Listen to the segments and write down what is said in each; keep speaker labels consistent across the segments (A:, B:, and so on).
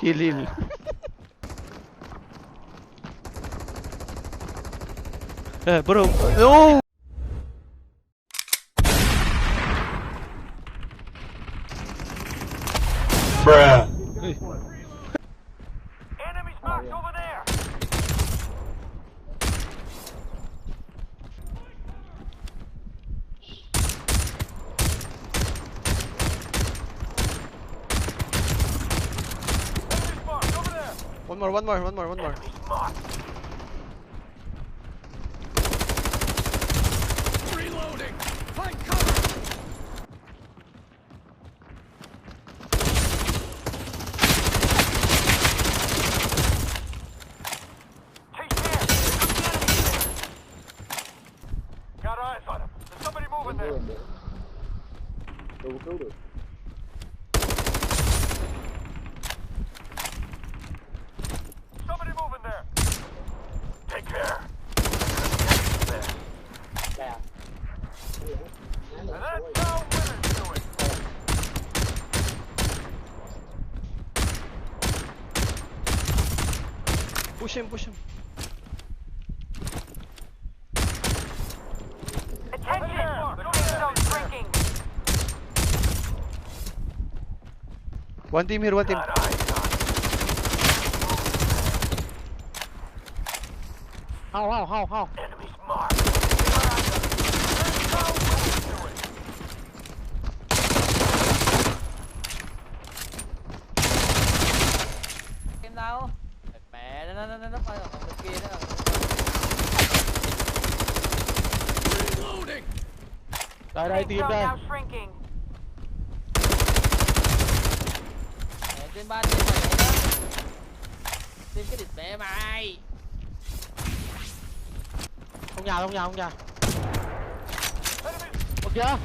A: Kill him. Bro. No.
B: Bruh.
C: Enemies marked over there. Enemies marked over there.
A: One more.
C: Enemies marked. Reloading. Find cover. Take care. Got eyes on him. There's somebody moving there. Somebody moving there. Take care. And that's how winners do it.
A: Push him.
C: Attention! The zone's shrinking.
A: One team here.
C: Got eyes on him.
A: How?
C: Enemies marked. That's how winners do it.
D: Em đâu? Mẹ nó phải ở bên kia đó.
A: Đây team
C: Zone
A: đây.
C: now shrinking.
D: Mẹ trên ba trên này đó. Tìm cái địt mẹ mày.
A: Không nhà.
C: Enemies.
A: Một kia.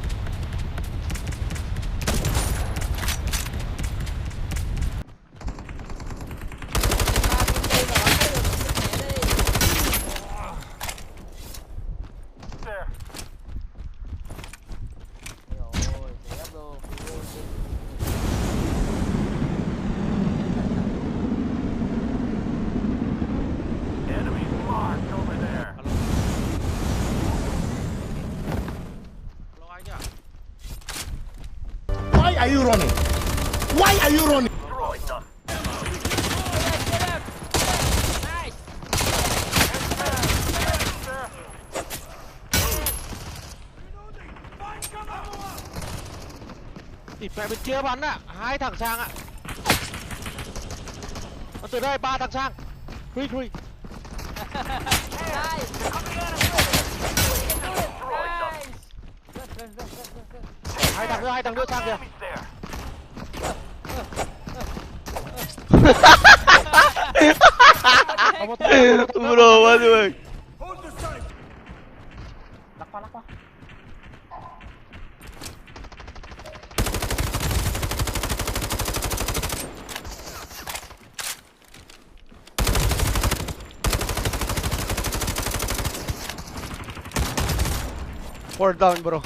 C: There.
D: Ôi, đẹp luôn.
C: Enemies marked over there.
B: Why are you running?
C: Destroyed them.
D: Get up. Nice.
A: Tịt mẹ bên kia bắn ạ. 2 thằng sang ạ. Nó từ đây 3 thằng sang. Free.
D: Nice. Nice.
A: Hai thằng nữa sang kìa.
C: Enemies there.
A: Bro, what doing?
C: Hold the site.
D: Lắc qua.
A: Four down, bro.